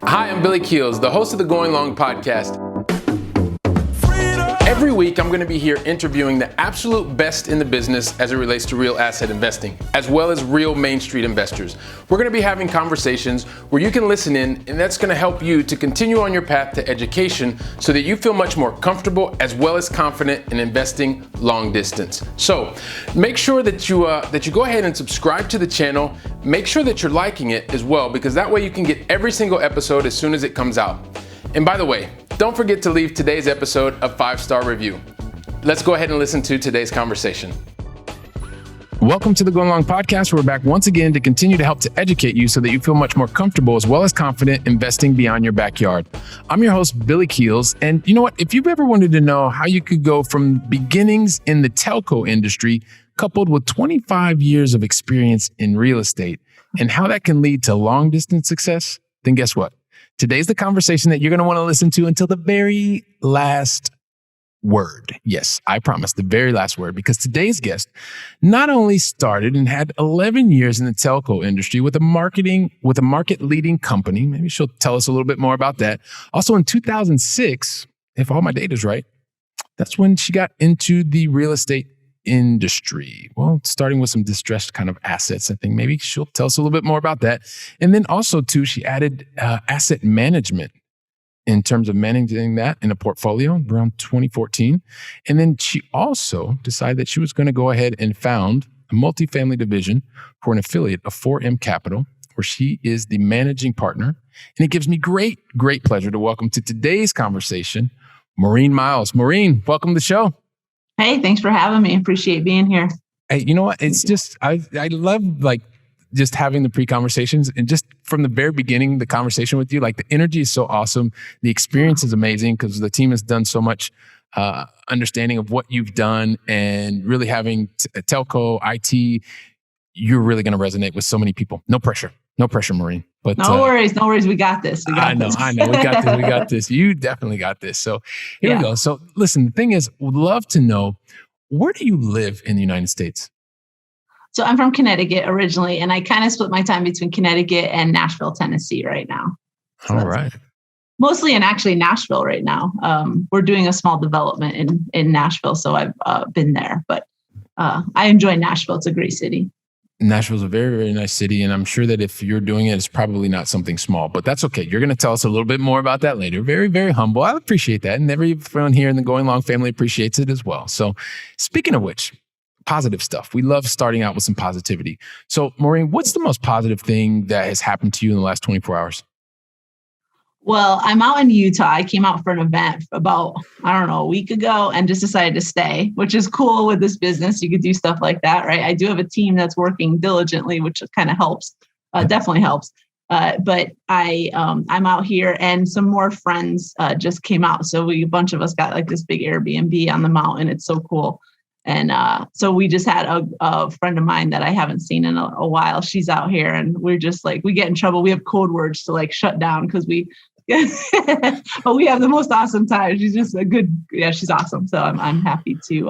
Hi, I'm Billy Keels, the host of the Going Long podcast. Every week, I'm going to be here interviewing the absolute best in the business as it relates to real asset investing, as well as real Main Street investors. We're going to be having conversations where you can listen in, and that's going to help you to continue on your path to education so that you feel much more comfortable as well as confident in investing long distance. So make sure that you go ahead and subscribe to the channel. Make sure that you're liking it as well, because that way you can get every single episode as soon as it comes out. And by the way, don't forget to leave today's episode a 5-star review. Let's go ahead and listen to today's conversation. Welcome to the Going Long podcast. We're back once again to continue to help to educate you so that you feel much more comfortable as well as confident investing beyond your backyard. I'm your host, Billy Keels. And you know what? If you've ever wanted to know how you could go from beginnings in the telco industry, coupled with 25 years of experience in real estate, and how that can lead to long distance success, then guess what? Today's the conversation that you're going to want to listen to until the very last word. Yes, I promise, the very last word, because today's guest not only started and had 11 years in the telco industry with a market leading company. Maybe she'll tell us a little bit more about that. Also in 2006, if all my data is right, that's when she got into the real estate industry. Well, starting with some distressed kind of assets. I think maybe she'll tell us a little bit more about that. And then also too, she added asset management in terms of managing that in a portfolio around 2014. And then she also decided that she was going to go ahead and found a multifamily division for an affiliate of 4M Capital, where she is the managing partner. And it gives me great pleasure to welcome to today's conversation, Maureen Miles. Maureen, welcome to the show. Hey, thanks for having me. Appreciate being here. Hey, you know what? It's just, I love just having the pre-conversations, and just from the very beginning, the conversation with you, the energy is so awesome. The experience is amazing because the team has done so much understanding of what you've done, and really having telco, IT, you're really going to resonate with so many people. No pressure, Maureen. But no worries. We got this. I know. We got this. You definitely got this. So here we go. So listen, the thing is, would love to know, where do you live in the United States? So I'm from Connecticut originally, and I kind of split my time between Connecticut and Nashville, Tennessee right now. So all right. Mostly in actually Nashville right now. We're doing a small development in Nashville, so I've been there. But I enjoy Nashville. It's a great city. Nashville's a very, very nice city, and I'm sure that if you're doing it, it's probably not something small, but that's okay. You're going to tell us a little bit more about that later. Very, very humble. I appreciate that, and everyone here in the Going Long family appreciates it as well. So speaking of which, positive stuff. We love starting out with some positivity. So Maureen, what's the most positive thing that has happened to you in the last 24 hours? Well, I'm out in Utah. I came out for an event about, a week ago, and just decided to stay, which is cool with this business. You could do stuff like that, right? I do have a team that's working diligently, which kind of helps, definitely helps. But I'm out here, and some more friends just came out. So a bunch of us got this big Airbnb on the mountain. It's so cool. And so we just had a friend of mine that I haven't seen in a while. She's out here, and we're just we get in trouble. We have code words to shut down because but we have the most awesome time. She's just she's awesome. So I'm happy to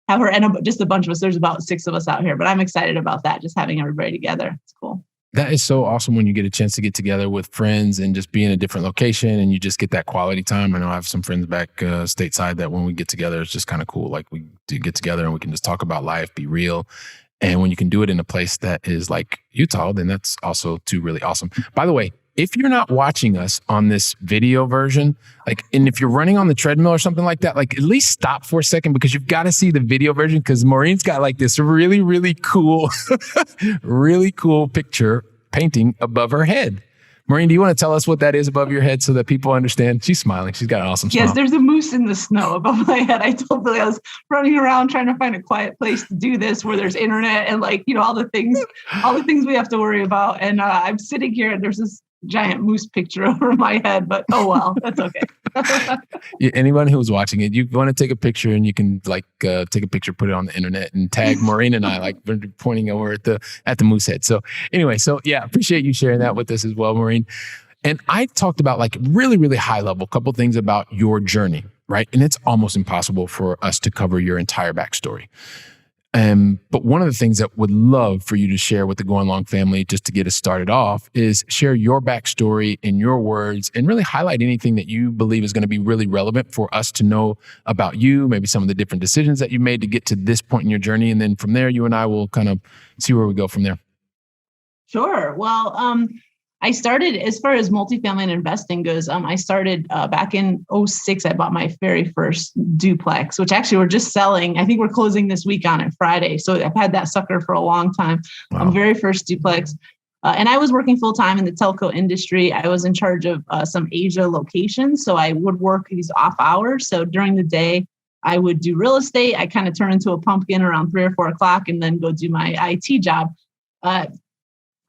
have her, and just a bunch of us. There's about 6 of us out here, but I'm excited about that. Just having everybody together. It's cool. That is so awesome when you get a chance to get together with friends and just be in a different location, and you just get that quality time. I know I have some friends back stateside that when we get together, it's just kind of cool. We do get together and we can just talk about life, be real. And when you can do it in a place that is like Utah, then that's also too really awesome. By the way, if you're not watching us on this video version, and if you're running on the treadmill or something like that, at least stop for a second, because you've got to see the video version, because Maureen's got this really, really cool, really cool picture painting above her head. Maureen, do you want to tell us what that is above your head so that people understand? She's smiling. She's got an awesome smile. Yes, there's a moose in the snow above my head. I told Billy I was running around trying to find a quiet place to do this where there's internet and all the things we have to worry about. And I'm sitting here, and there's this giant moose picture over my head, but oh well, that's okay. Anyone who's watching it, you want to take a picture, and you can take a picture, put it on the internet, and tag Maureen and I pointing over at the moose head. So anyway, appreciate you sharing that with us as well, Maureen. And I talked about really, really high level, couple things about your journey, right? And it's almost impossible for us to cover your entire backstory. But one of the things that would love for you to share with the Going Long family, just to get us started off, is share your backstory in your words and really highlight anything that you believe is going to be really relevant for us to know about you, maybe some of the different decisions that you made to get to this point in your journey. And then from there, you and I will kind of see where we go from there. Sure. Well, I started, as far as multifamily and investing goes, I started back in '06. I bought my very first duplex, which actually we're just selling. I think we're closing this week on it, Friday. So I've had that sucker for a long time. Wow. Very first duplex. And I was working full time in the telco industry. I was in charge of some Asia locations. So I would work these off hours. So during the day, I would do real estate. I kind of turn into a pumpkin around 3 or 4 o'clock and then go do my IT job.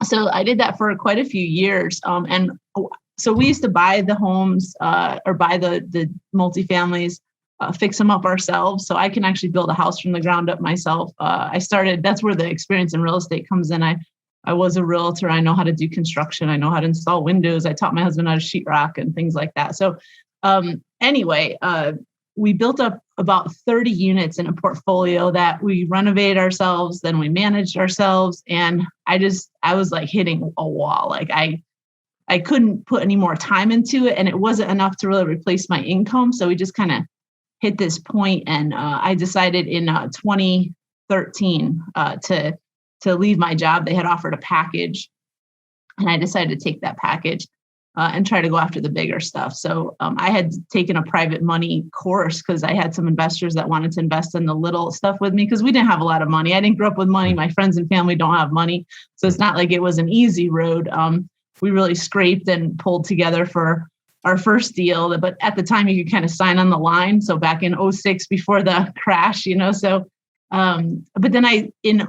So I did that for quite a few years. And so we used to buy the homes or buy the multifamilies, fix them up ourselves. So I can actually build a house from the ground up myself. That's where the experience in real estate comes in. I was a realtor. I know how to do construction. I know how to install windows. I taught my husband how to sheetrock and things like that. So anyway, we built up about 30 units in a portfolio that we renovated ourselves, then we managed ourselves. And I was like hitting a wall. Like I couldn't put any more time into it, and it wasn't enough to really replace my income. So we just kind of hit this point, and I decided in 2013 to leave my job. They had offered a package, and I decided to take that package and try to go after the bigger stuff. So I had taken a private money course because I had some investors that wanted to invest in the little stuff with me because we didn't have a lot of money. I didn't grow up with money. My friends and family don't have money. So it's not like it was an easy road. We really scraped and pulled together for our first deal. But at the time, you could kind of sign on the line. So back in '06, before the crash, so, but then in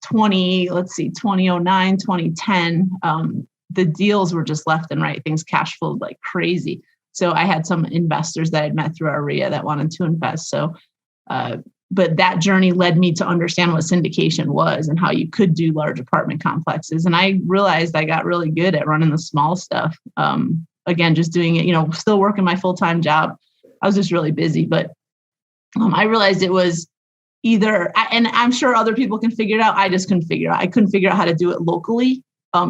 2009, 2010, the deals were just left and right. Things cash flowed like crazy. So I had some investors that I'd met through our RIA that wanted to invest. So, but that journey led me to understand what syndication was and how you could do large apartment complexes. And I realized I got really good at running the small stuff. Again, just doing it, still working my full-time job. I was just really busy, but I realized it was either, and I'm sure other people can figure it out. I just couldn't figure it out. I couldn't figure out how to do it locally.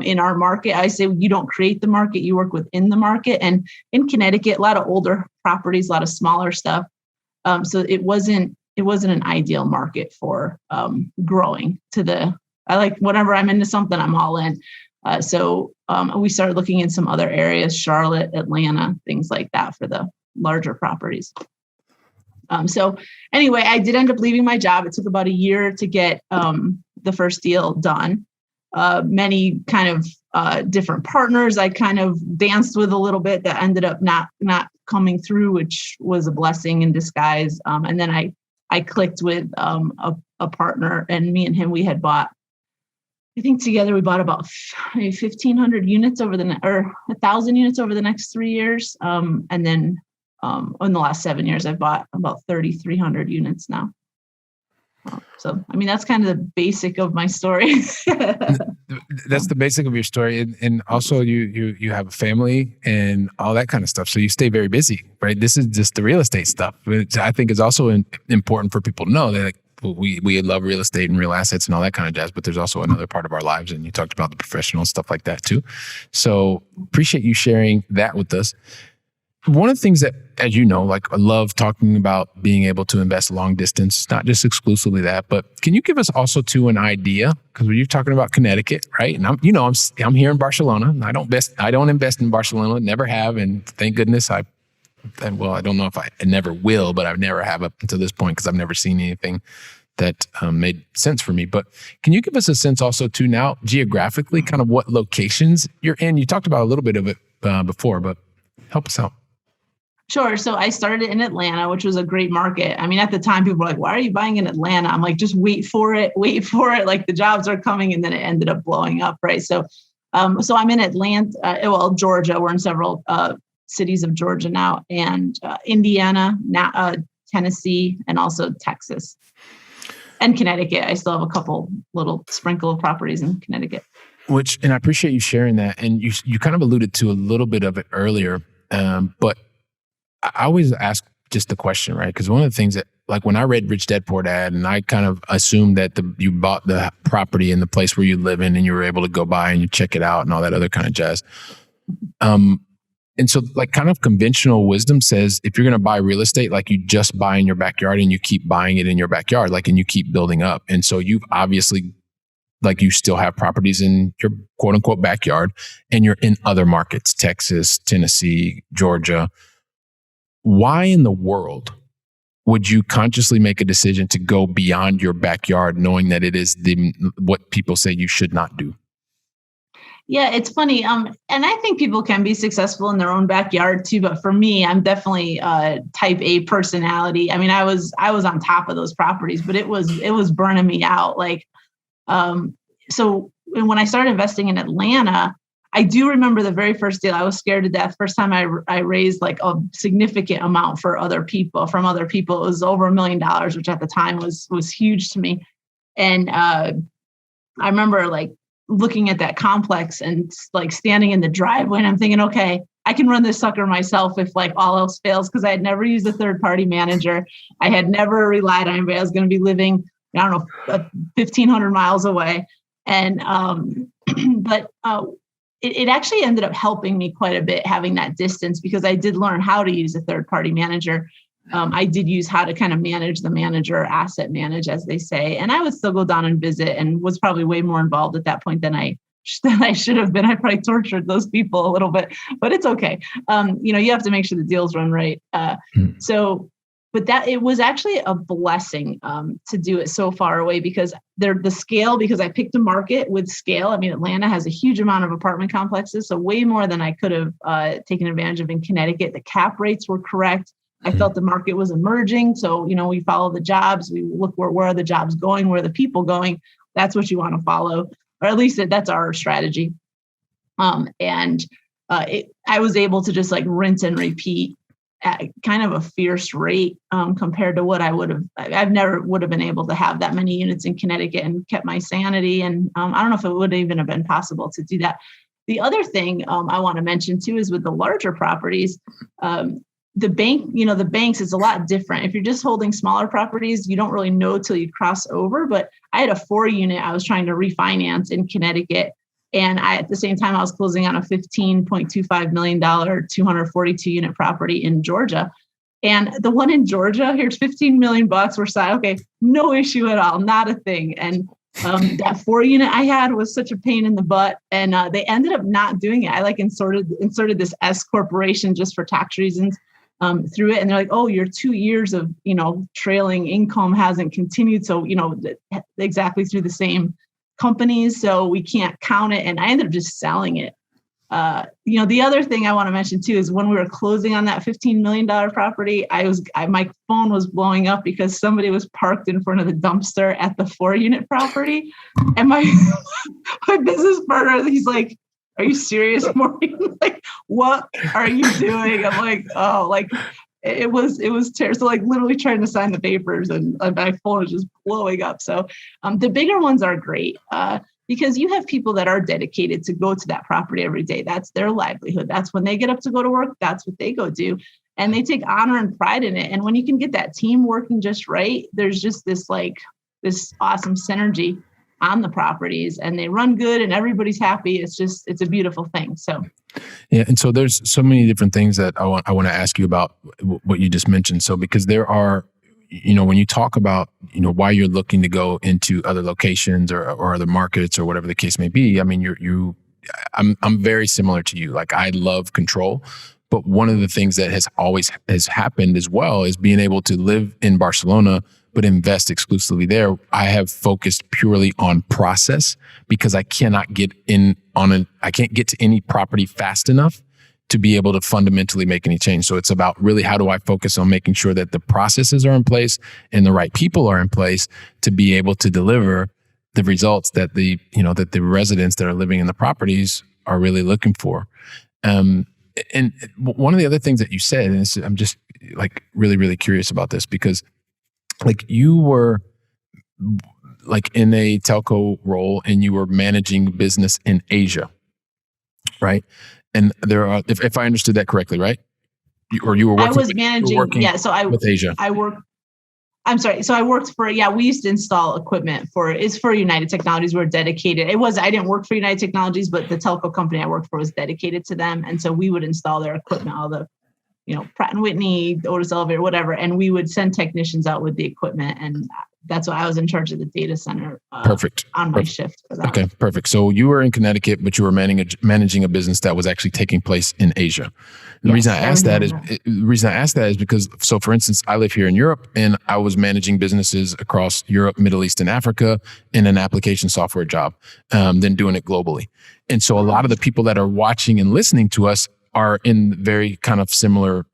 In our market, I say you don't create the market, you work within the market. And in Connecticut, a lot of older properties, a lot of smaller stuff. So it wasn't an ideal market for growing I like whenever I'm into something, I'm all in. So we started looking in some other areas, Charlotte, Atlanta, things like that for the larger properties. So anyway, I did end up leaving my job. It took about a year to get the first deal done. Many kind of different partners I kind of danced with a little bit that ended up not coming through, which was a blessing in disguise. And then I clicked with a partner, and me and him, we had bought, I think together we bought about 1,500 units or 1,000 units over the next 3 years. And then in the last 7 years, I've bought about 3,300 units now. So, that's kind of the basic of my story. That's the basic of your story. And also you have a family and all that kind of stuff. So you stay very busy, right? This is just the real estate stuff, which I think is also important for people to know that we love real estate and real assets and all that kind of jazz, but there's also another part of our lives. And you talked about the professional stuff like that too. So appreciate you sharing that with us. One of the things that, as you know, like I love talking about being able to invest long distance, not just exclusively that, but can you give us also too an idea? Because you're talking about Connecticut, right? And I'm here in Barcelona. I don't invest in Barcelona, never have, and thank goodness I don't know if I never will, but I never have up until this point because I've never seen anything that made sense for me. But can you give us a sense also too now geographically, kind of what locations you're in? You talked about a little bit of it before, but help us out. Sure. So I started in Atlanta, which was a great market. At the time, people were like, why are you buying in Atlanta? I'm like, just wait for it. Like the jobs are coming. And then it ended up blowing up. Right. So I'm in Atlanta, Georgia. We're in several cities of Georgia now, and Indiana, Tennessee, and also Texas and Connecticut. I still have a couple little sprinkle of properties in Connecticut. And I appreciate you sharing that. And you kind of alluded to a little bit of it earlier, but I always ask just the question, right? Because one of the things that, like when I read Rich Dad Poor Dad, and I kind of assumed that you bought the property in the place where you live in, and you were able to go by and you check it out and all that other kind of jazz. And so like kind of conventional wisdom says, if you're going to buy real estate, like you just buy in your backyard and you keep buying it in your backyard, like, and you keep building up. And so you've obviously, like, you still have properties in your quote unquote backyard, and you're in other markets, Texas, Tennessee, Georgia. Why in the world would you consciously make a decision to go beyond your backyard, knowing that it is what people say you should not do? Yeah, it's funny. And I think people can be successful in their own backyard too. But for me, I'm definitely type A personality. I mean, I was on top of those properties, but it was burning me out. Like, so when I started investing in Atlanta, I do remember the very first deal. I was scared to death. First time I raised like a significant amount from other people. It was over $1 million, which at the time was huge to me. And I remember like looking at that complex and like standing in the driveway, and I'm thinking, okay, I can run this sucker myself if like all else fails, because I had never used a third party manager. I had never relied on anybody. I was going to be living, I don't know, 1,500 miles away. And, but it actually ended up helping me quite a bit having that distance, because I did learn how to use a third party manager. I did use how to kind of manage the manager, asset manage, as they say. And I would still go down and visit, and was probably way more involved at that point than I should have been. I probably tortured those people a little bit, but it's okay. You have to make sure the deals run right. But that it was actually a blessing to do it so far away, because the scale, because I picked a market with scale. I mean, Atlanta has a huge amount of apartment complexes, so way more than I could have taken advantage of in Connecticut. The cap rates were correct. I felt the market was emerging. So, we follow the jobs. We look where are the jobs going, where are the people going. That's what you want to follow, or at least that's our strategy. I was able to just like rinse and repeat at kind of a fierce rate compared to what I never would have been able to have that many units in Connecticut and kept my sanity. And I don't know if it would even have been possible to do that. The other thing I want to mention too is with the larger properties, the banks is a lot different. If you're just holding smaller properties, you don't really know till you cross over. But I had a 4-unit I was trying to refinance in Connecticut. And at the same time, I was closing on a $15.25 million, 242-unit property in Georgia. And the one in Georgia, here's $15 million. We're saying, okay, no issue at all, not a thing. And that 4-unit I had was such a pain in the butt. And they ended up not doing it. I like inserted this S corporation just for tax reasons through it. And they're like, oh, your 2 years of, trailing income hasn't continued. So, exactly through the same companies, so we can't count it. And I ended up just selling it. The other thing I want to mention too is when we were closing on that $15 million property, my phone was blowing up because somebody was parked in front of the dumpster at the 4-unit property. And my business partner, he's like, "Are you serious, Maureen? Like, what are you doing?" I'm like, "Oh, like." It was terrible. So like literally trying to sign the papers and my phone is just blowing up. So the bigger ones are great because you have people that are dedicated to go to that property every day. That's their livelihood. That's when they get up to go to work. That's what they go do. And they take honor and pride in it. And when you can get that team working just right, there's just this awesome synergy on the properties, and they run good and everybody's happy. It's a beautiful thing. So. Yeah. And so there's so many different things that I want to ask you about what you just mentioned. So, because there are, when you talk about, why you're looking to go into other locations or other markets or whatever the case may be, I mean, I'm very similar to you. Like, I love control, but one of the things that has happened as well is being able to live in Barcelona, but invest exclusively there. I have focused purely on process because I cannot get I can't get to any property fast enough to be able to fundamentally make any change. So it's about really, how do I focus on making sure that the processes are in place and the right people are in place to be able to deliver the results that the residents that are living in the properties are really looking for. And one of the other things that you said, and I'm just like really, really curious about this, because like you were like in a telco role and you were managing business in Asia, right? And there are, if I understood that correctly, right? You were I working, was managing. Yeah. So with Asia. I worked. I'm sorry. So I worked for, we used to install equipment it's for United Technologies. We're dedicated. I didn't work for United Technologies, but the telco company I worked for was dedicated to them. And so we would install their equipment, all the, Pratt & Whitney, Otis Elevator, whatever. And we would send technicians out with the equipment. And that's why I was in charge of the data center on my shift for that. Okay, perfect. So you were in Connecticut, but you were managing a business that was actually taking place in Asia. The reason I asked that is because, so for instance, I live here in Europe and I was managing businesses across Europe, Middle East, and Africa in an application software job, then doing it globally. And so a lot of the people that are watching and listening to us are in very kind of similar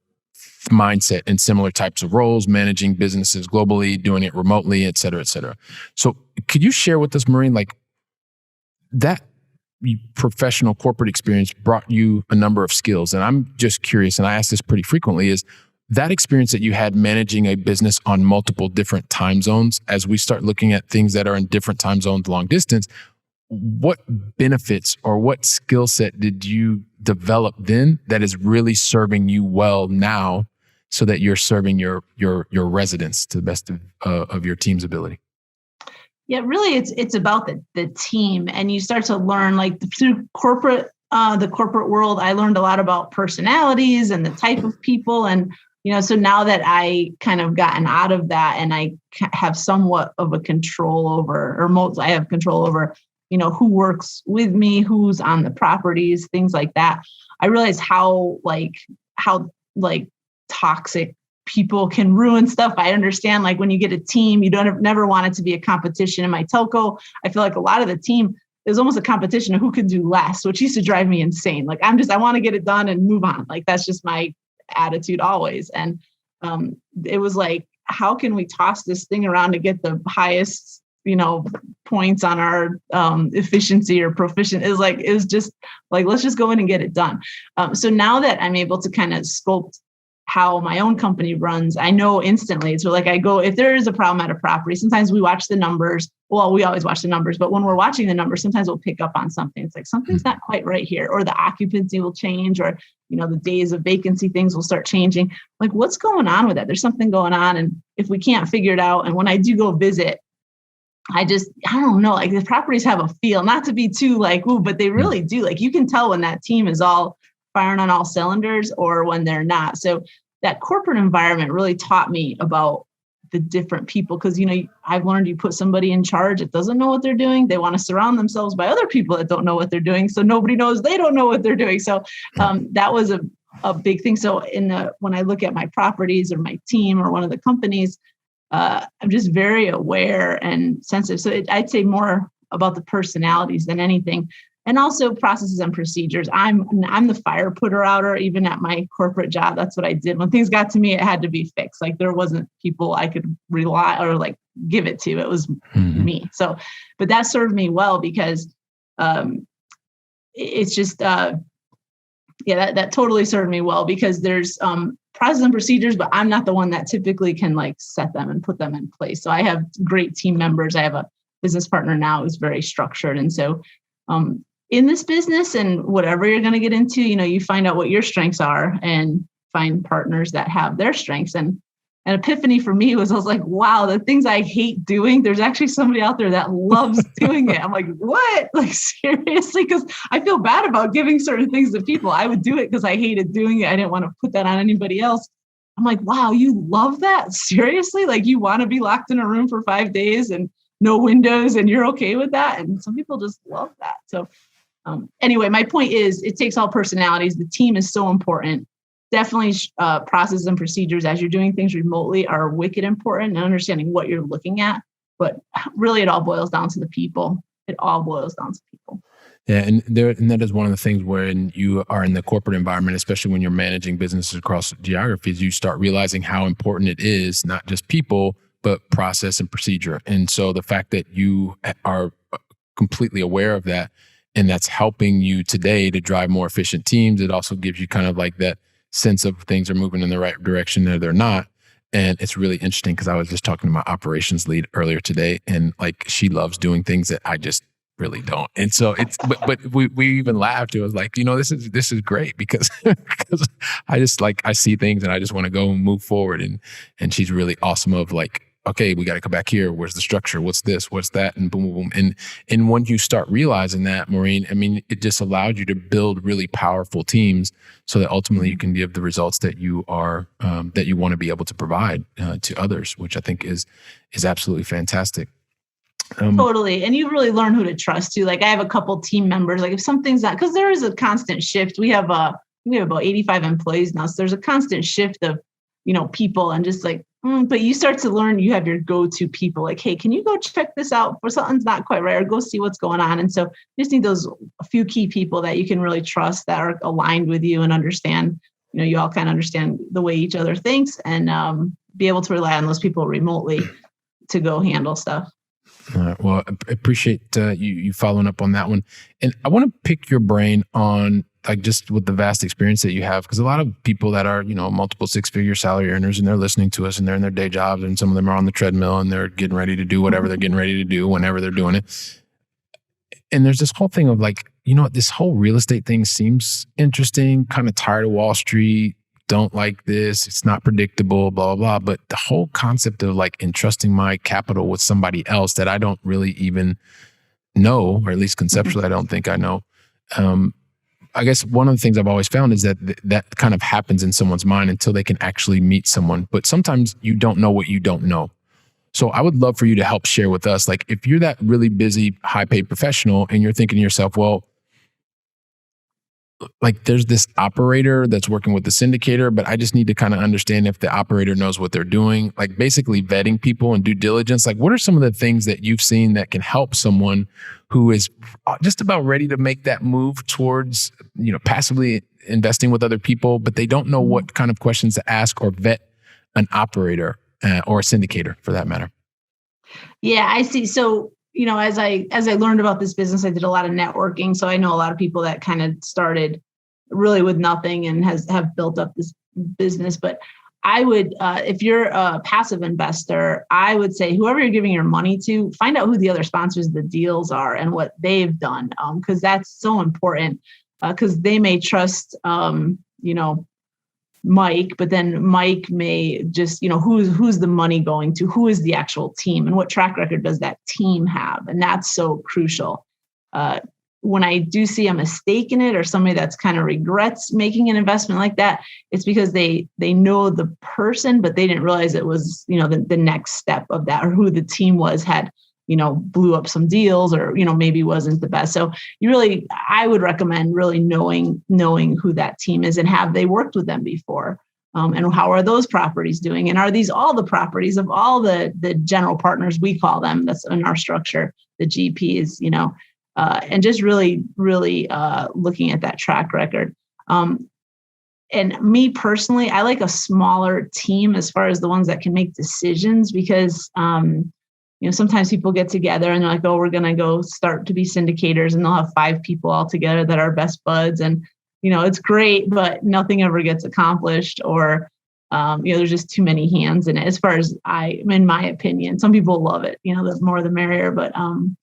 mindset and similar types of roles, managing businesses globally, doing it remotely, et cetera, et cetera. So could you share with us, Maureen, like that professional corporate experience brought you a number of skills. And I'm just curious, and I ask this pretty frequently, is that experience that you had managing a business on multiple different time zones, as we start looking at things that are in different time zones, long distance, what benefits or what skill set did you develop then that is really serving you well now so that you're serving your residents to the best of your team's ability? Yeah, really, it's about the team, and you start to learn, like through the corporate world. I learned a lot about personalities and the type of people, and so now that I kind of gotten out of that, and I have somewhat of a control over, I have control over, who works with me, who's on the properties, things like that. I realize how toxic people can ruin stuff. I understand, like when you get a team, you never want it to be a competition. In my telco, I feel like a lot of the team is almost a competition of who can do less, which used to drive me insane. Like I want to get it done and move on. Like that's just my attitude always. And it was like, how can we toss this thing around to get the highest, points on our efficiency or proficient? It was just like, let's just go in and get it done. So now that I'm able to kind of sculpt how my own company runs, I know instantly. So like I go, if there is a problem at a property, sometimes we watch the numbers. Well, we always watch the numbers, but when we're watching the numbers, sometimes we'll pick up on something. It's like, something's not quite right here, or the occupancy will change, or, the days of vacancy, things will start changing. Like, what's going on with that? There's something going on. And if we can't figure it out, and when I do go visit, I don't know, like the properties have a feel, not to be too like, ooh, but they really do. Like you can tell when that team is all firing on all cylinders or when they're not. So that corporate environment really taught me about the different people, because, I've learned you put somebody in charge that doesn't know what they're doing. They want to surround themselves by other people that don't know what they're doing. So nobody knows they don't know what they're doing. So that was a big thing. So when I look at my properties or my team or one of the companies, I'm just very aware and sensitive. So I'd say more about the personalities than anything. And also processes and procedures. I'm the fire putter outer, even at my corporate job. That's what I did. When things got to me, it had to be fixed. Like there wasn't people I could rely or like give it to. It was me. So, but that served me well because it's just, that totally served me well, because there's processes and procedures, but I'm not the one that typically can like set them and put them in place. So I have great team members. I have a business partner now who's very structured. And so in this business and whatever you're going to get into, you find out what your strengths are and find partners that have their strengths. And an epiphany for me was, I was like, wow, the things I hate doing, there's actually somebody out there that loves doing it. I'm like, what? Like seriously? Because I feel bad about giving certain things to people. I would do it because I hated doing it. I didn't want to put that on anybody else. I'm like, wow, you love that? Seriously? Like you want to be locked in a room for 5 days and no windows and you're okay with that? And some people just love that. So anyway, my point is it takes all personalities. The team is so important. Definitely processes and procedures as you're doing things remotely are wicked important, and understanding what you're looking at. But really, it all boils down to the people. It all boils down to people. Yeah, and that is one of the things when you are in the corporate environment, especially when you're managing businesses across geographies, you start realizing how important it is, not just people, but process and procedure. And so the fact that you are completely aware of that, and that's helping you today to drive more efficient teams, it also gives you kind of like that sense of things are moving in the right direction or they're not. And it's really interesting because I was just talking to my operations lead earlier today, and like she loves doing things that I just really don't. And so but we even laughed. It was like, this is great because I just I see things and I just want to go and move forward. And she's really awesome of like, okay, we got to come back here. Where's the structure? What's this? What's that? And boom, boom, boom. And when you start realizing that, Maureen, I mean, it just allowed you to build really powerful teams so that ultimately you can give the results that you are, that you want to be able to provide to others, which I think is absolutely fantastic. Totally. And you really learn who to trust too. Like I have a couple team members, like if something's not, because there is a constant shift. We have about 85 employees now. So there's a constant shift of, people and just like, but you start to learn, you have your go-to people like, hey, can you go check this out for something's not quite right, or go see what's going on. And so you just need a few key people that you can really trust that are aligned with you and understand, you all kind of understand the way each other thinks and be able to rely on those people remotely to go handle stuff. Well, I appreciate you following up on that one. And I want to pick your brain on just with the vast experience that you have, because a lot of people that are, multiple six-figure salary earners and they're listening to us and they're in their day jobs and some of them are on the treadmill and they're getting ready to do whatever they're getting ready to do whenever they're doing it. And there's this whole thing of this whole real estate thing seems interesting, kind of tired of Wall Street, don't like this, it's not predictable, blah, blah, blah. But the whole concept of entrusting my capital with somebody else that I don't really even know, or at least conceptually, I don't think I know. I guess one of the things I've always found is that that kind of happens in someone's mind until they can actually meet someone. But sometimes you don't know what you don't know. So I would love for you to help share with us, if you're that really busy, high-paid professional and you're thinking to yourself, well, there's this operator that's working with the syndicator, but I just need to kind of understand if the operator knows what they're doing, basically vetting people and due diligence. What are some of the things that you've seen that can help someone who is just about ready to make that move towards, passively investing with other people, but they don't know what kind of questions to ask or vet an operator or a syndicator for that matter? Yeah, I see. So as I learned about this business, I did a lot of networking. So I know a lot of people that kind of started really with nothing and have built up this business. But I would, if you're a passive investor, I would say whoever you're giving your money to, find out who the other sponsors of the deals are and what they've done, because that's so important. Because they may trust, Mike, but then Mike may just, who's the money going to, who is the actual team and what track record does that team have? And that's so crucial. When I do see a mistake in it or somebody that's kind of regrets making an investment like that, it's because they know the person, but they didn't realize it was, the next step of that, or who the team was had, blew up some deals or, maybe wasn't the best. So I would recommend really knowing who that team is and have they worked with them before? And how are those properties doing? And are these all the properties of all the general partners, we call them, that's in our structure, the GPs, and just really, really looking at that track record. And me personally, I like a smaller team as far as the ones that can make decisions because, sometimes people get together and they're like, oh, we're going to go start to be syndicators, and they'll have 5 people all together that are best buds. And, it's great, but nothing ever gets accomplished or, there's just too many hands in it as far as in my opinion. Some people love it, the more the merrier. But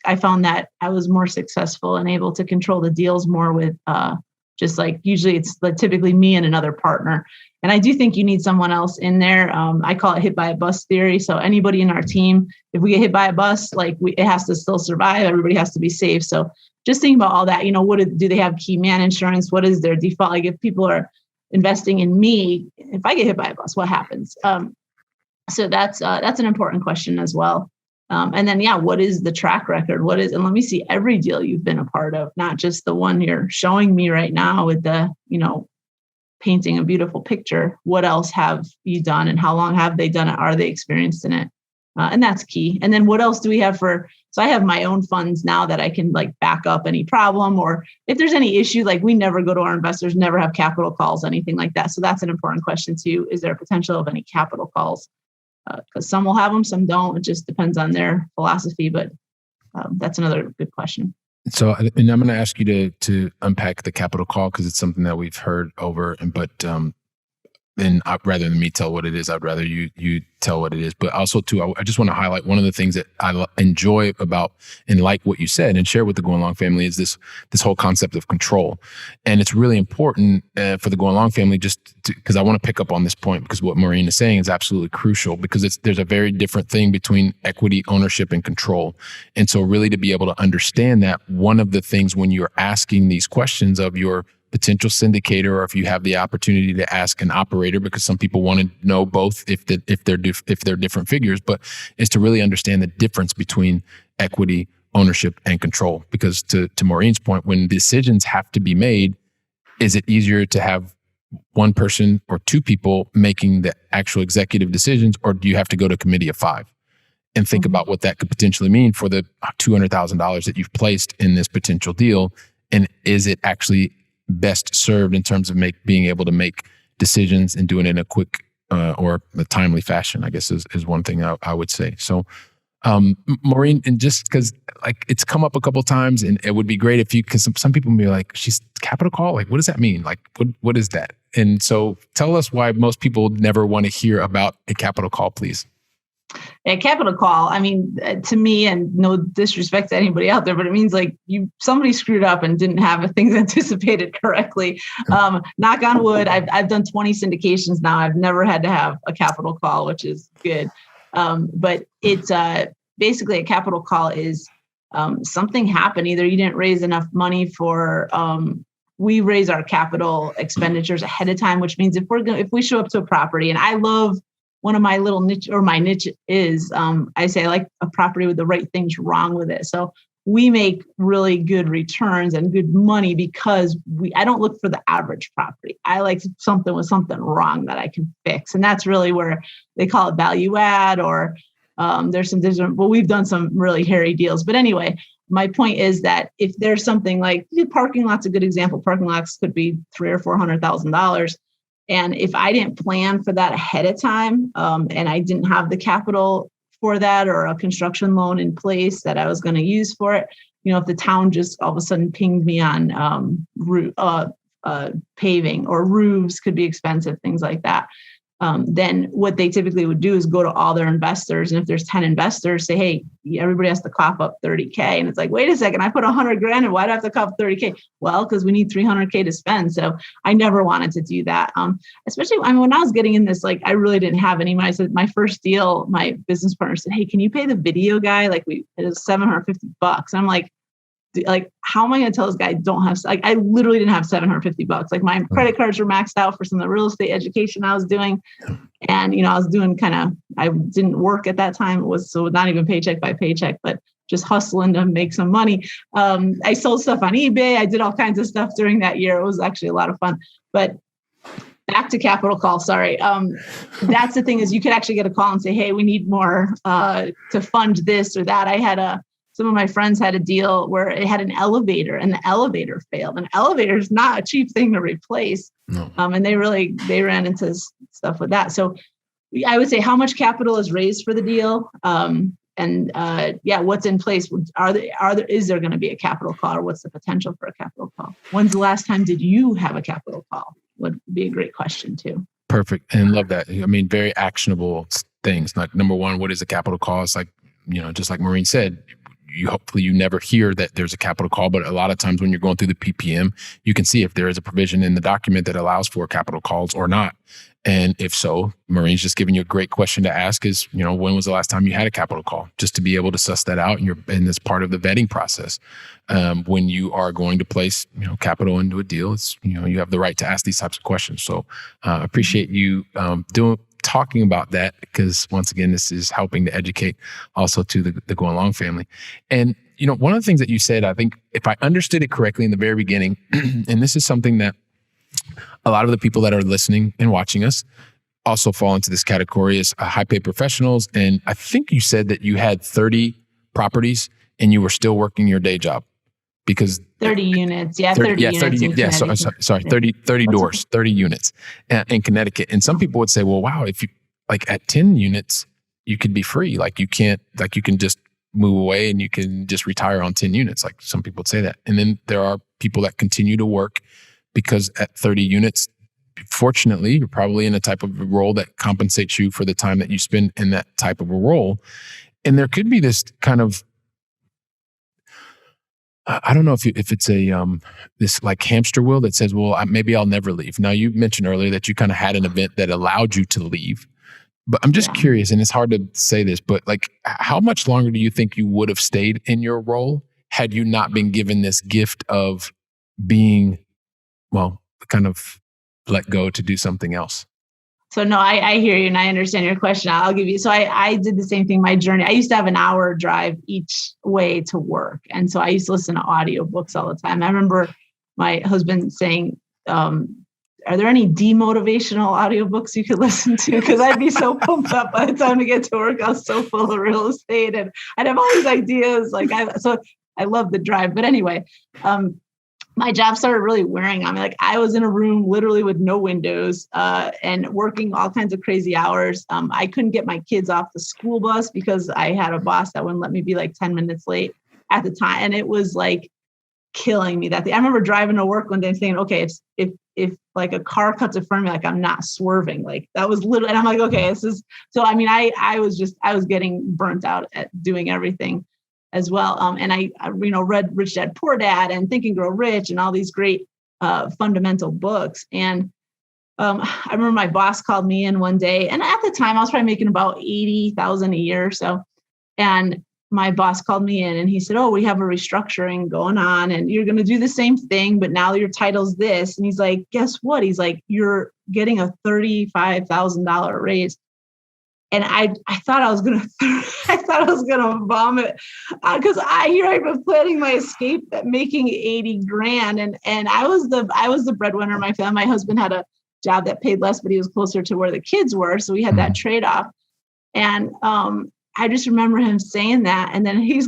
I found that I was more successful and able to control the deals more with just usually it's typically me and another partner. And I do think you need someone else in there. I call it hit by a bus theory. So anybody in our team, if we get hit by a bus, it has to still survive. Everybody has to be safe. So just think about all that. What do they have key man insurance? What is their default? If people are investing in me, if I get hit by a bus, what happens? So that's an important question as well. And then, what is the track record? And let me see every deal you've been a part of, not just the one you're showing me right now with the, painting a beautiful picture. What else have you done and how long have they done it? Are they experienced in it? And that's key. And then what else do we have so I have my own funds now that I can back up any problem, or if there's any issue, we never go to our investors, never have capital calls, anything like that. So that's an important question too. Is there a potential of any capital calls? Because some will have them, some don't. It just depends on their philosophy, but that's another good question. So, and I'm going to ask you to unpack the capital call because it's something that we've heard over. But and rather than me tell what it is, I'd rather you tell what it is. But also too, I just want to highlight one of the things that I enjoy about and like what you said and share with the Going Long family is this whole concept of control. And it's really important for the Going Long family because I want to pick up on this point because what Maureen is saying is absolutely crucial because there's a very different thing between equity, ownership, and control. And so really to be able to understand that, one of the things when you're asking these questions of your potential syndicator, or if you have the opportunity to ask an operator, because some people want to know both if they're different figures, but is to really understand the difference between equity, ownership, and control. Because to Maureen's point, when decisions have to be made, is it easier to have one person or two people making the actual executive decisions, or do you have to go to a committee of 5 and think about what that could potentially mean for the $200,000 that you've placed in this potential deal? And is it actually best served in terms of being able to make decisions and doing it in a quick or a timely fashion, I guess is one thing I would say. So, Maureen, and just because like it's come up a couple of times, and it would be great if you, because some people may be like, she's capital call? Like, what does that mean? Like, what is that? And so tell us why most people never want to hear about a capital call, please. A capital call, I mean, to me, and no disrespect to anybody out there, but it means like somebody screwed up and didn't have things anticipated correctly. Knock on wood, I've done 20 syndications now. I've never had to have a capital call, which is good. But it's basically a capital call is something happened. Either you didn't raise enough money for. We raise our capital expenditures ahead of time, which means if we show up to a property, and I love. One of my little niche, or my niche is, I say I like a property with the right things wrong with it. So we make really good returns and good money because I don't look for the average property. I like something with something wrong that I can fix. And that's really where they call it value add, or there's some different, well, we've done some really hairy deals. But anyway, my point is that if there's something like parking lot's a good example, parking lots could be $300,000 or $400,000. And if I didn't plan for that ahead of time, and I didn't have the capital for that or a construction loan in place that I was going to use for it, if the town just all of a sudden pinged me on paving, or roofs could be expensive, things like that. Then what they typically would do is go to all their investors. And if there's 10 investors, say, hey, everybody has to cough up 30K. And it's like, wait a second, I put $100,000 and why do I have to cough 30K? Well, because we need $300K to spend. So I never wanted to do that. Especially when I was getting in this, like I really didn't have any. I said my first deal, my business partner said, hey, can you pay the video guy? Like it was $750. And I'm like, how am I going to tell this guy I don't have, like, I literally didn't have $750. Like my credit cards were maxed out for some of the real estate education I was doing. And, I was doing I didn't work at that time. It was not even paycheck by paycheck, but just hustling to make some money. I sold stuff on eBay. I did all kinds of stuff during that year. It was actually a lot of fun, but back to capital call. Sorry. That's the thing is you could actually get a call and say, hey, we need more to fund this or that. Some of my friends had a deal where it had an elevator and the elevator failed. An elevator is not a cheap thing to replace. No. And they ran into stuff with that. So I would say how much capital is raised for the deal? What's in place? Is there going to be a capital call, or what's the potential for a capital call? When's the last time did you have a capital call? Would be a great question too. Perfect. And love that. I mean, very actionable things. Like number one, what is a capital call? It's like, just like Maureen said, hopefully you never hear that there's a capital call, but a lot of times when you're going through the PPM, you can see if there is a provision in the document that allows for capital calls or not. And if so, Maureen's just giving you a great question to ask is, when was the last time you had a capital call? Just to be able to suss that out, and it's part of the vetting process. When you are going to place, capital into a deal, it's, you have the right to ask these types of questions. So appreciate you talking about that, because once again, this is helping to educate also to the Going Long family. And, one of the things that you said, I think if I understood it correctly in the very beginning, and this is something that a lot of the people that are listening and watching us also fall into this category as high paid professionals. And I think you said that you had 30 properties and you were still working your day job. Because 30 units. Yeah, 30 units. Yeah, sorry, 30 doors, 30 units in Connecticut. And some people would say, well, wow, if you like at 10 units, you could be free. Like you can just move away and you can just retire on 10 units. Like some people would say that. And then there are people that continue to work because at 30 units, fortunately, you're probably in a type of role that compensates you for the time that you spend in that type of a role. And there could be this kind of, I don't know if it's a this like hamster wheel that says, well, maybe I'll never leave. Now, you mentioned earlier that you kind of had an event that allowed you to leave. But I'm just curious, and it's hard to say this, but like, how much longer do you think you would have stayed in your role had you not been given this gift of being, well, kind of let go to do something else? So no, I hear you and I understand your question. I'll give you. So I did the same thing. My journey, I used to have an hour drive each way to work. And so I used to listen to audiobooks all the time. I remember my husband saying, are there any demotivational audiobooks you could listen to? Because I'd be so pumped up by the time to get to work. I was so full of real estate and I'd have all these ideas. So I love the drive. But anyway, my job started really wearing on me. Like I was in a room literally with no windows and working all kinds of crazy hours. I couldn't get my kids off the school bus because I had a boss that wouldn't let me be like 10 minutes late at the time. And it was like killing me that day. I remember driving to work one day and thinking, okay, if like a car cuts in front of me, like I'm not swerving. Like that was literally, and I'm like, okay, this is, so I mean, I was getting burnt out at doing everything as well. And I read Rich Dad, Poor Dad and Think and Grow Rich and all these great fundamental books. And I remember my boss called me in one day, and at the time I was probably making about $80,000 a year or so. And my boss called me in and he said, oh, we have a restructuring going on and you're going to do the same thing, but now your title's this. And he's like, guess what? He's like, you're getting a $35,000 raise. And I thought I was gonna vomit because I was planning my escape at making 80 grand. And I was the breadwinner in my family. My husband had a job that paid less, but he was closer to where the kids were. So we had that trade-off. And I just remember him saying that. And then he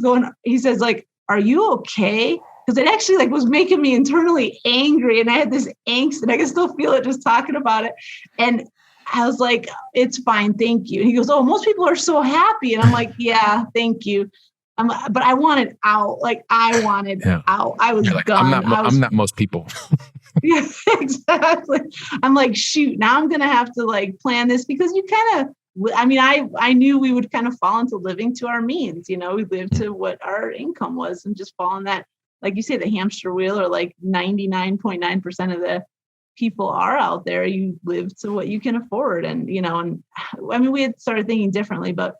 says like, are you okay? Because it actually like was making me internally angry. And I had this angst and I can still feel it just talking about it. And I was like, it's fine. Thank you. And he goes, oh, most people are so happy. And I'm like, yeah, thank you. But I wanted out. Like I wanted out. I was like, done. I'm not most people. Yeah, exactly. I'm like, shoot, now I'm going to have to like plan this because you kind of, I knew we would kind of fall into living to our means. We lived to what our income was and just fall in that, like you say, the hamster wheel, or like 99.9% of the people are out there. You live to what you can afford. And, we had started thinking differently, but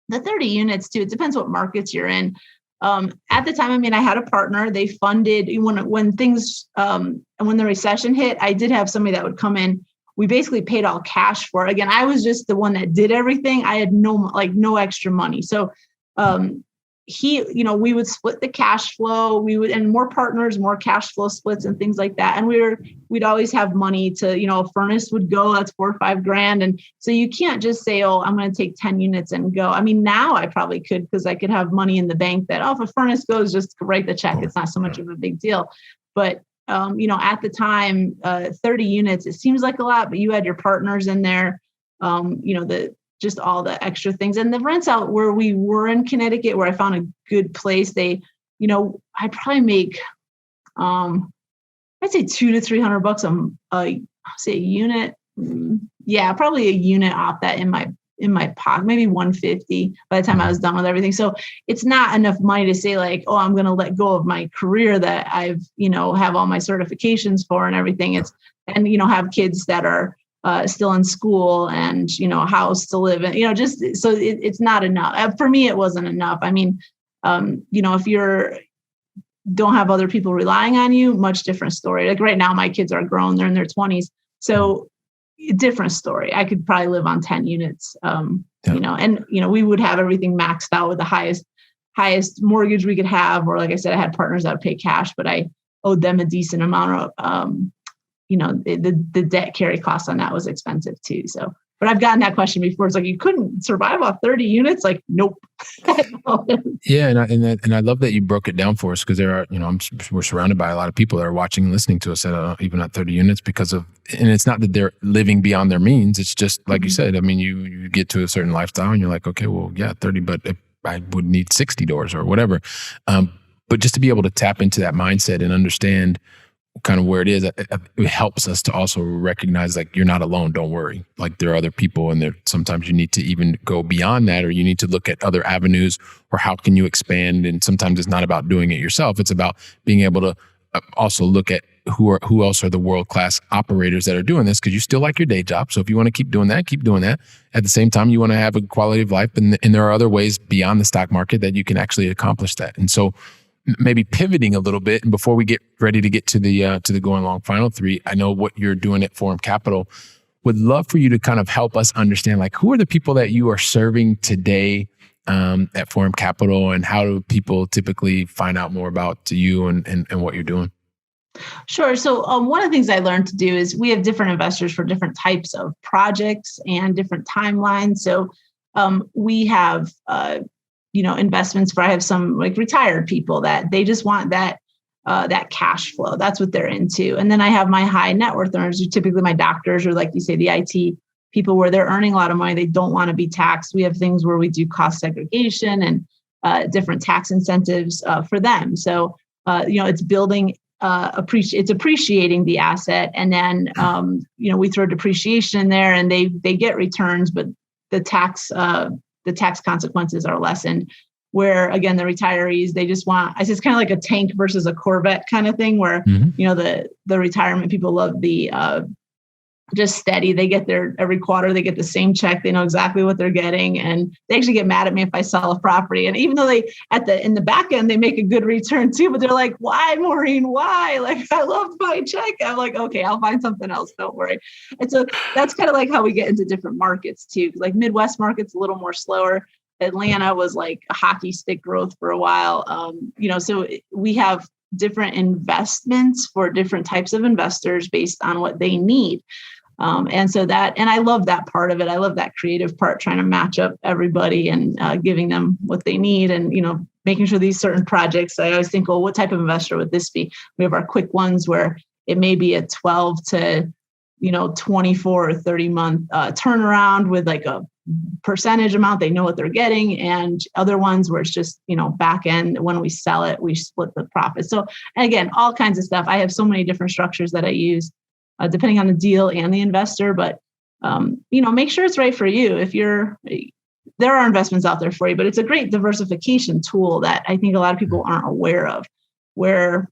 the 30 units too, it depends what markets you're in. At the time, I had a partner, they funded when things, and when the recession hit, I did have somebody that would come in. We basically paid all cash for it. Again, I was just the one that did everything. I had no extra money. So, we would split the cash flow. And more partners, more cash flow splits and things like that. And we'd always have money to, a furnace would go, that's $4 or $5 grand. And so you can't just say, oh, I'm going to take 10 units and go. Now I probably could, because I could have money in the bank that, if a furnace goes, just write the check. It's not so much of a big deal. But, at the time, 30 units, it seems like a lot, but you had your partners in there, just all the extra things. And the rents out where we were in Connecticut, where I found a good place, I'd probably make, I'd say $200 to $300 a unit. Yeah, probably a unit off that in my pocket, maybe 150 by the time I was done with everything. So it's not enough money to say like, oh, I'm going to let go of my career that I've, have all my certifications for and everything. Have kids that are still in school and, a house to live in, so it's not enough. For me, it wasn't enough. If you're don't have other people relying on you, much different story. Like right now, my kids are grown, they're in their 20s. So different story. I could probably live on 10 units, we would have everything maxed out with the highest mortgage we could have. Or like I said, I had partners that would pay cash, but I owed them a decent amount of, the debt carry cost on that was expensive too. So, but I've gotten that question before. It's like, you couldn't survive off 30 units. Like, nope. Yeah. And I love that you broke it down for us, because there are, we're surrounded by a lot of people that are watching and listening to us at even at 30 units and it's not that they're living beyond their means. It's just like you said, you get to a certain lifestyle and you're like, okay, well, yeah, 30, but I would need 60 doors or whatever. But just to be able to tap into that mindset and understand kind of where it is, it helps us to also recognize like you're not alone. Don't worry. Like there are other people, and there sometimes you need to even go beyond that, or you need to look at other avenues, or how can you expand? And sometimes it's not about doing it yourself. It's about being able to also look at who else are the world-class operators that are doing this, because you still like your day job. So if you want to keep doing that, keep doing that. At the same time, you want to have a quality of life, and there are other ways beyond the stock market that you can actually accomplish that. And so maybe pivoting a little bit, and before we get ready to get to the going long final three, I know what you're doing at Forum Capital. Would love for you to kind of help us understand, like, who are the people that you are serving today at Forum Capital, and how do people typically find out more about you and what you're doing? Sure. So one of the things I learned to do is we have different investors for different types of projects and different timelines. So we have investments for, I have some like retired people that they just want that cash flow. That's what they're into. And then I have my high net worth earners, who typically my doctors, or like you say, the IT people, where they're earning a lot of money. They don't want to be taxed. We have things where we do cost segregation and different tax incentives for them. So, it's building, it's appreciating the asset. And then, we throw depreciation in there, and they get returns, but the tax consequences are lessened. Where again, the retirees, they just want, I say it's kind of like a tank versus a Corvette kind of thing, where, the retirement people love the, just steady. They get their every quarter, they get the same check. They know exactly what they're getting. And they actually get mad at me if I sell a property. And even though in the back end, they make a good return too, but they're like, why, Maureen, why? Like, I love my check. I'm like, okay, I'll find something else. Don't worry. And so that's kind of like how we get into different markets too. Like Midwest market's a little more slower. Atlanta was like a hockey stick growth for a while. So we have different investments for different types of investors based on what they need. And I love that part of it. I love that creative part, trying to match up everybody and giving them what they need, and, making sure these certain projects, I always think, well, what type of investor would this be? We have our quick ones where it may be a 12 to, 24 or 30 month turnaround with like a percentage amount. They know what they're getting, and other ones where it's just, back end, when we sell it, we split the profit. So again, all kinds of stuff. I have so many different structures that I use depending on the deal and the investor, but make sure it's right for you. There are investments out there for you, but it's a great diversification tool that I think a lot of people aren't aware of. Where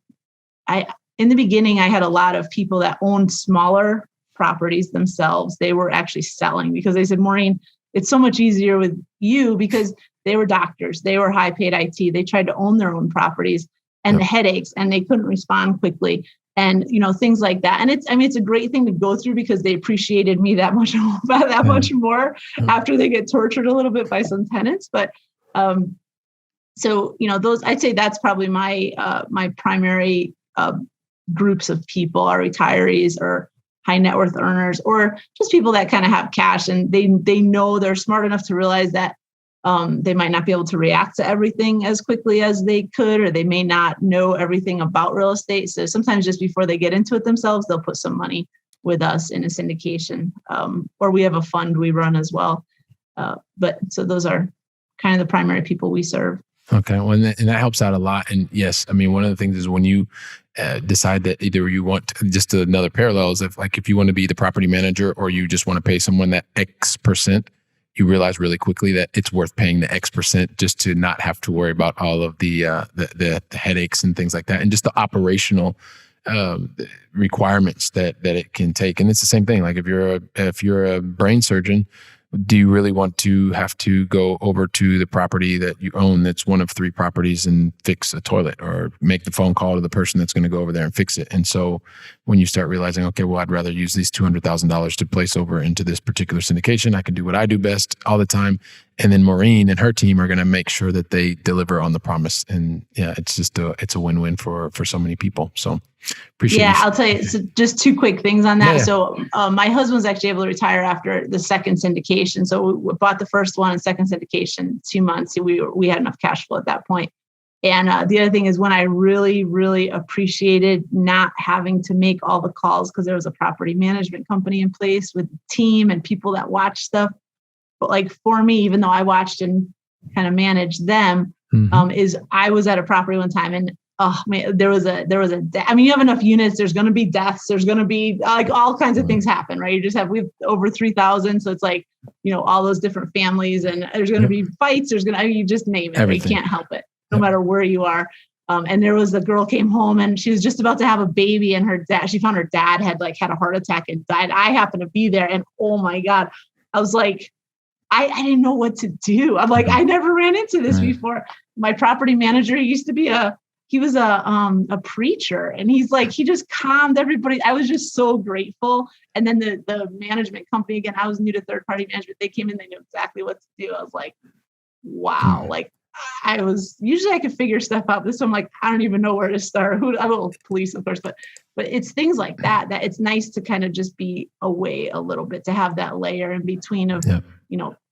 in the beginning, I had a lot of people that owned smaller properties themselves. They were actually selling because they said, Maureen, it's so much easier with you, because they were doctors, they were high paid IT. They tried to own their own properties, and the headaches, and they couldn't respond quickly. And, things like that. And it's a great thing to go through, because they appreciated me that much more after they get tortured a little bit by some tenants. But, those, I'd say that's probably my primary groups of people are retirees or high net worth earners, or just people that kind of have cash, and they know they're smart enough to realize that they might not be able to react to everything as quickly as they could, or they may not know everything about real estate. So sometimes just before they get into it themselves, they'll put some money with us in a syndication, or we have a fund we run as well. But so those are kind of the primary people we serve. Okay. Well, and that helps out a lot. And yes, I mean, one of the things is when you decide that either you want just another parallel is if you want to be the property manager, or you just want to pay someone that X percent, you realize really quickly that it's worth paying the X percent just to not have to worry about all of the headaches and things like that, and just the operational requirements that it can take. And it's the same thing. Like if you're a brain surgeon, do you really want to have to go over to the property that you own that's one of 3 properties and fix a toilet, or make the phone call to the person that's going to go over there and fix it? And so when you start realizing, okay, well, I'd rather use these $200,000 to place over into this particular syndication, I can do what I do best all the time. And then Maureen and her team are going to make sure that they deliver on the promise. And yeah, it's a win-win for so many people. So appreciate it. Yeah, I'll tell you, so just 2 quick things on that. Yeah. So my husband's actually able to retire after the second syndication. So we bought the first one and second syndication 2 months. We had enough cash flow at that point. And the other thing is when I really, really appreciated not having to make all the calls, because there was a property management company in place with the team and people that watch stuff. But like for me, even though I watched and kind of managed them, is I was at a property one time, and oh man, there was a I mean, you have enough units, there's going to be deaths, there's going to be like all kinds of things happen, right? We have over 3,000. So it's like, all those different families, and there's going to be fights. You just name it. Everything. You can't help it, no matter where you are. And there was a girl came home and she was just about to have a baby, and she found her dad had a heart attack and died. I happened to be there, and oh my God, I was like, I didn't know what to do. I'm like, I never ran into this before. My property manager, he was a preacher, and he just calmed everybody. I was just so grateful. And then the management company, again, I was new to third party management. They came in, they knew exactly what to do. I was like, wow. Usually I could figure stuff out. This one, I don't even know where to start. I'm a little police, of course, but it's things like that it's nice to kind of just be away a little bit, to have that layer in between of,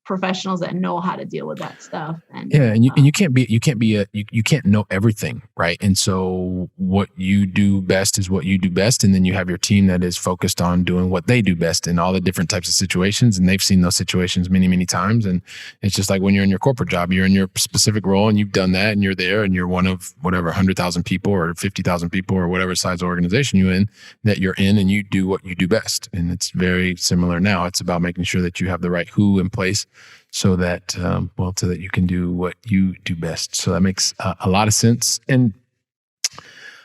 professionals that know how to deal with that stuff. And you can't know everything, right? And so what you do best is what you do best, and then you have your team that is focused on doing what they do best in all the different types of situations, and they've seen those situations many, many times. And it's just like when you're in your corporate job, you're in your specific role, and you've done that, and you're there, and you're one of whatever 100,000 people or 50,000 people or whatever size organization you're in, and you do what you do best. And it's very similar now. It's about making sure that you have the right who in place, so that you can do what you do best. So that makes a lot of sense. And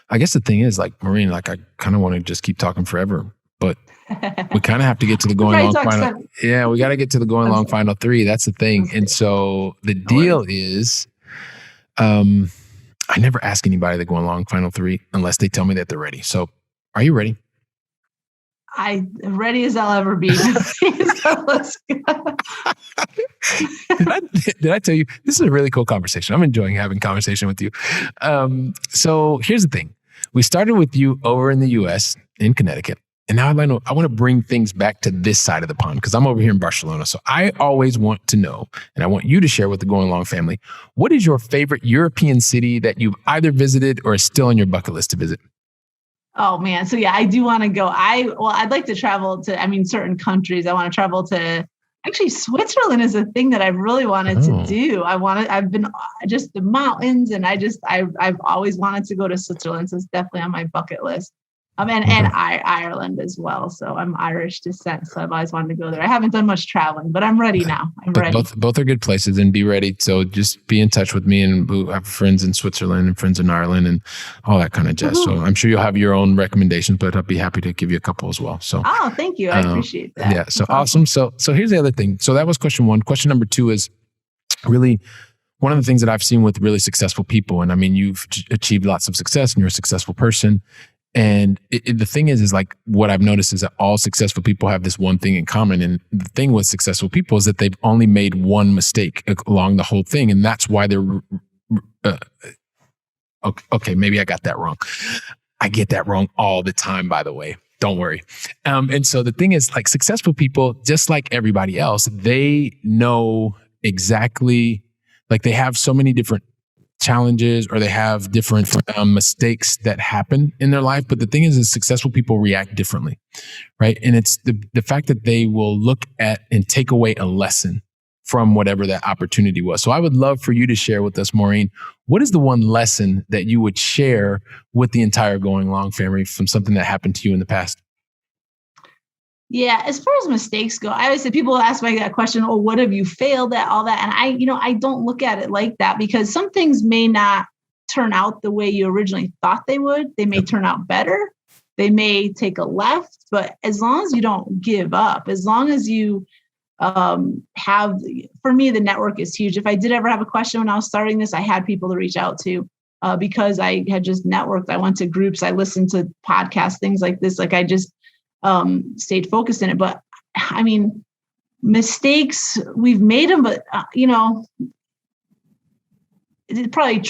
I guess the thing is, Maureen, I kind of want to just keep talking forever, but we kind of have to get to the going long final. Yeah, we got to get to the going long final three. That's the thing. And so the deal is, I never ask anybody the going long final three unless they tell me that they're ready. So are you ready? I'm ready as I'll ever be. So let's go. Did I tell you, this is a really cool conversation. I'm enjoying having conversation with you. So here's the thing. We started with you over in the US in Connecticut. And now I want to bring things back to this side of the pond, because I'm over here in Barcelona. So I always want to know, and I want you to share with the Going Long family, what is your favorite European city that you've either visited or is still on your bucket list to visit? Oh man. So yeah, I do want to go. I'd like to travel to, certain countries. I want to travel to, actually Switzerland is a thing that I've really wanted to do. I've been just the mountains, and I've always wanted to go to Switzerland. So it's definitely on my bucket list. And Ireland as well. So I'm Irish descent, so I've always wanted to go there. I haven't done much traveling, but I'm ready now. I'm ready. Both are good places, and be ready. So just be in touch with me, and we have friends in Switzerland and friends in Ireland and all that kind of jazz. So I'm sure you'll have your own recommendations, but I'll be happy to give you a couple as well. So thank you. I appreciate that. Yeah. So awesome. So here's the other thing. So that was question one. Question number two is really one of the things that I've seen with really successful people. And you've achieved lots of success, and you're a successful person. And the thing is what I've noticed is that all successful people have this one thing in common. And the thing with successful people is that they've only made one mistake along the whole thing. And that's why they're, okay, maybe I got that wrong. I get that wrong all the time, by the way. Don't worry. And so the thing is, successful people, just like everybody else, they know exactly, they have so many different challenges, or they have different mistakes that happen in their life. But the thing is successful people react differently, right? And it's the fact that they will look at and take away a lesson from whatever that opportunity was. So I would love for you to share with us, Maureen, what is the one lesson that you would share with the entire Going Long family from something that happened to you in the past? Yeah, as far as mistakes go, I always say, people ask me that question, oh, what have you failed at, all that? And I don't look at it like that, because some things may not turn out the way you originally thought they would. They may turn out better. They may take a left, but as long as you don't give up, as long as you for me, the network is huge. If I did ever have a question when I was starting this, I had people to reach out to because I had just networked. I went to groups, I listened to podcasts, things like this. I just stayed focused in it. But mistakes, we've made them, but it's probably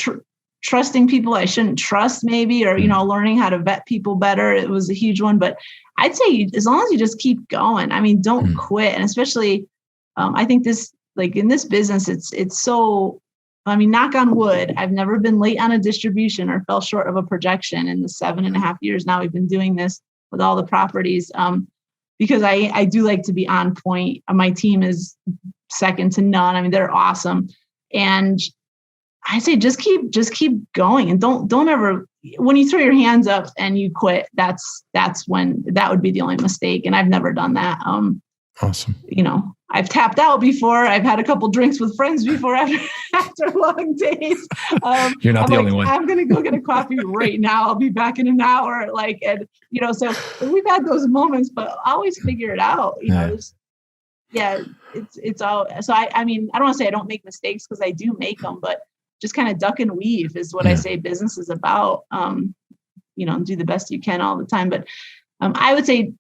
trusting people I shouldn't trust, maybe, or, learning how to vet people better. It was a huge one, but I'd say as long as you just keep going, don't quit. And especially, I think this, in this business, it's so, knock on wood, I've never been late on a distribution or fell short of a projection in the 7.5 years now we've been doing this with all the properties, because I do like to be on point. My team is second to none. They're awesome. And I say just keep going, and don't ever, when you throw your hands up and you quit, that's when that would be the only mistake. And I've never done that. Awesome. I've tapped out before. I've had a couple drinks with friends before after long days. You're not the only one. I'm going to go get a coffee right now. I'll be back in an hour. So we've had those moments, but always figure it out. It's all. So I mean, I don't want to say I don't make mistakes, because I do make them, but just kind of duck and weave is what I say business is about. Do the best you can all the time. But I would say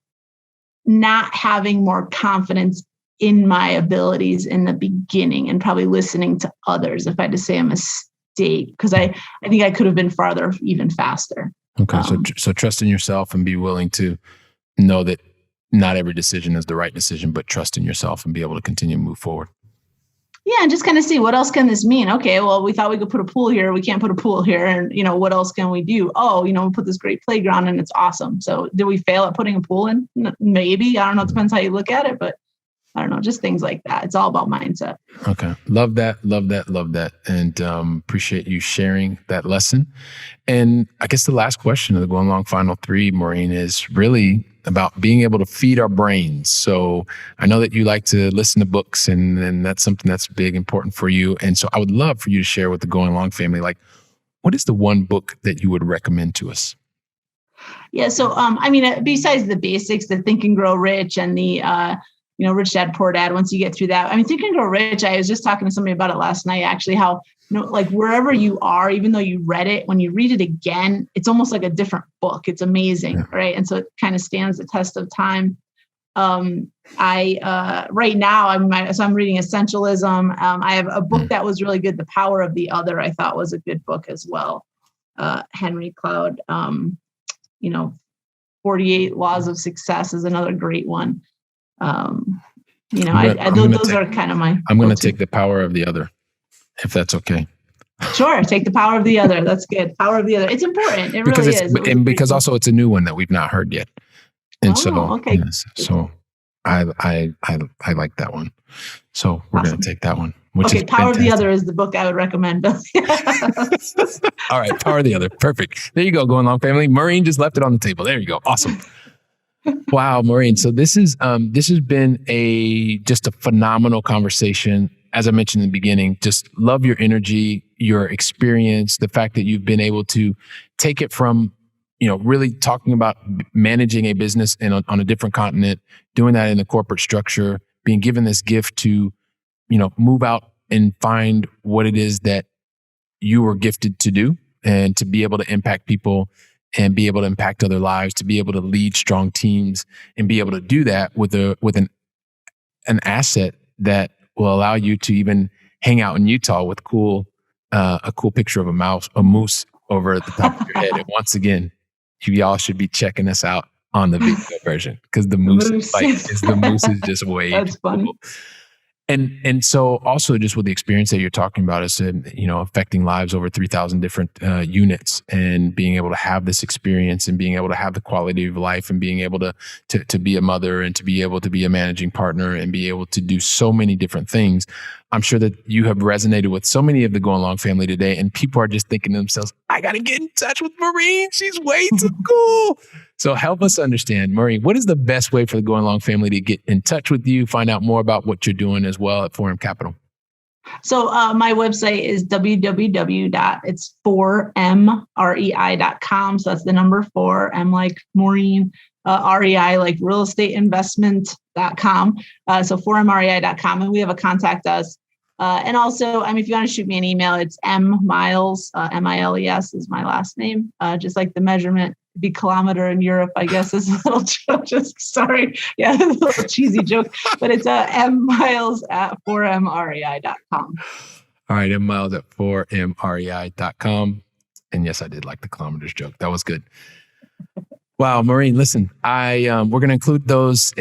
not having more confidence in my abilities in the beginning, and probably listening to others if I had to say a mistake, because I think I could have been farther even faster. Okay. So trust in yourself and be willing to know that not every decision is the right decision, but trust in yourself and be able to continue to move forward. Yeah. And just kind of see, what else can this mean? Okay, well, we thought we could put a pool here. We can't put a pool here. And, what else can we do? Oh, we put this great playground and it's awesome. So did we fail at putting a pool in? Maybe. I don't know. It depends how you look at it, but I don't know, just things like that. It's all about mindset. Okay. Love that. And appreciate you sharing that lesson. And I guess the last question of the Going Long Final 3, Maureen, is really about being able to feed our brains. So I know that you like to listen to books, and that's something that's big, important for you. And so I would love for you to share with the Going Long family, what is the one book that you would recommend to us? Yeah. So, besides the basics, the Think and Grow Rich and the, Rich Dad, Poor Dad, once you get through that, Think and Grow Rich, I was just talking to somebody about it last night, actually, how, wherever you are, even though you read it, when you read it again, it's almost like a different book. It's amazing. Right. And so it kind of stands the test of time. Right now I'm reading Essentialism. I have a book that was really good. The Power of the Other, I thought was a good book as well. Henry Cloud, 48 Laws of Success is another great one. Those are kind of my. I'm going to take The Power of the Other, if that's okay. Sure, take The Power of the Other. That's good. Power of the Other. It's important. It really is. And because also it's a new one that we've not heard yet, and okay. Yes, so I like that one. So we're going to take that one. Okay, Power of the Other is the book I would recommend. All right, Power of the Other. Perfect. There you go, Going Long family. Maureen just left it on the table. There you go. Awesome. Wow, Maureen. So this has been just a phenomenal conversation. As I mentioned in the beginning, just love your energy, your experience, the fact that you've been able to take it from, really talking about managing a business on a different continent, doing that in the corporate structure, being given this gift to, move out and find what it is that you were gifted to do, and to be able to impact people and be able to impact other lives, to be able to lead strong teams and be able to do that with an asset that will allow you to even hang out in Utah with a cool picture of a moose over at the top of your head. And once again, y'all should be checking us out on the video version, because the moose is just way That's funny. Cool. And so also just with the experience that you're talking about, is affecting lives over 3,000 different units, and being able to have this experience and being able to have the quality of life, and being able to be a mother, and to be able to be a managing partner, and be able to do so many different things. I'm sure that you have resonated with so many of the Going Long family today, and people are just thinking to themselves, I got to get in touch with Maureen. She's way too cool. So help us understand, Maureen, what is the best way for the Going Long family to get in touch with you, find out more about what you're doing as well at 4M Capital? So my website is www.4mrei.com. So that's the number 4, M like Maureen, REI like real estate investment.com. So 4mrei.com. And we have a contact us. And also, if you want to shoot me an email, it's Miles, Miles is my last name, just like the measurement. Be kilometer in Europe, I guess, is a little joke. Just sorry. Yeah, a little cheesy joke, but it's mmiles@4mrei.com. All right, mmiles@4mrei.com. And yes, I did like the kilometers joke. That was good. Wow, Maureen, listen, we're going to include those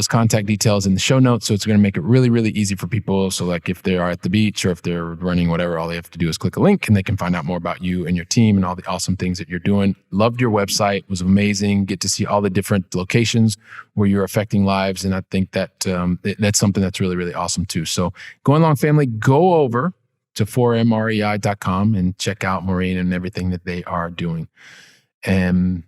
contact details in the show notes. So it's going to make it really, really easy for people. So like if they are at the beach or if they're running, whatever, all they have to do is click a link and they can find out more about you and your team and all the awesome things that you're doing. Loved your website. It was amazing. Get to see all the different locations where you're affecting lives. And I think that that's something that's really, really awesome too. So Going Long family, go over to 4mrei.com and check out Maureen and everything that they are doing. And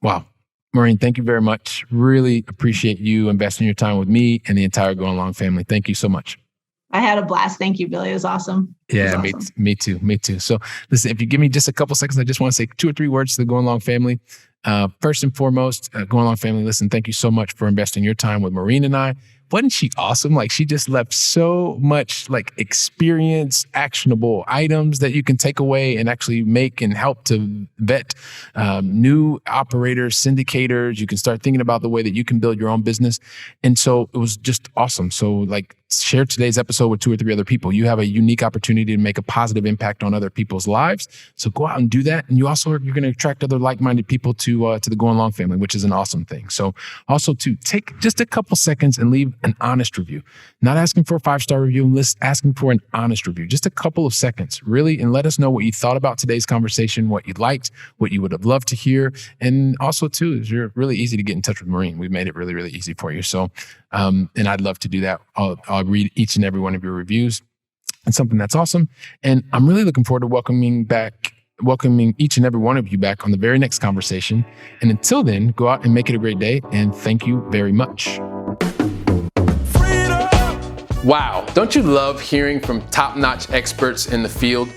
wow, Maureen, thank you very much. Really appreciate you investing your time with me and the entire Going Long family. Thank you so much. I had a blast. Thank you, Billy. It was awesome. Yeah, me too. So listen, if you give me just a couple seconds, I just want to say 2 or 3 words to the Going Long family. First and foremost, Going Long family, listen, thank you so much for investing your time with Maureen and I. Wasn't she awesome? Like, she just left so much like experience, actionable items that you can take away and actually make and help to vet new operators, syndicators. You can start thinking about the way that you can build your own business. And so it was just awesome. So like, share today's episode with 2 or 3 other people. You have a unique opportunity to make a positive impact on other people's lives. So go out and do that. And you're going to attract other like-minded people to the Going Long family, which is an awesome thing. So also to take just a couple seconds and leave an honest review, not asking for a 5-star review, asking for an honest review, just a couple of seconds really. And let us know what you thought about today's conversation, what you liked, what you would have loved to hear. And also too, is you're really easy to get in touch with Maureen. We've made it really, really easy for you. So, and I'd love to do that. I'll read each and every one of your reviews. It's something that's awesome. And I'm really looking forward to welcoming each and every one of you back on the very next conversation. And until then, go out and make it a great day. And thank you very much. Wow, don't you love hearing from top-notch experts in the field?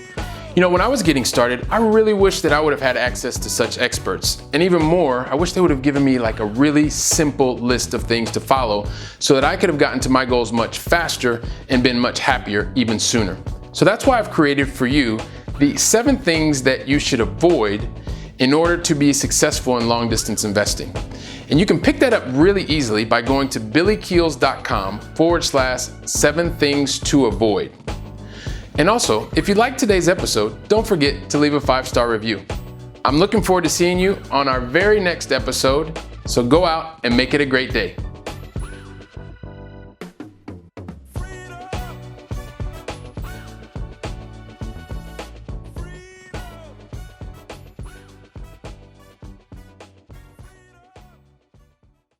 You know, when I was getting started, I really wish that I would have had access to such experts. And even more, I wish they would have given me like a really simple list of things to follow so that I could have gotten to my goals much faster and been much happier even sooner. So that's why I've created for you the 7 things that you should avoid in order to be successful in long-distance investing. And you can pick that up really easily by going to billykeels.com/7 things to avoid. And also, if you liked today's episode, don't forget to leave a 5-star review. I'm looking forward to seeing you on our very next episode, so go out and make it a great day.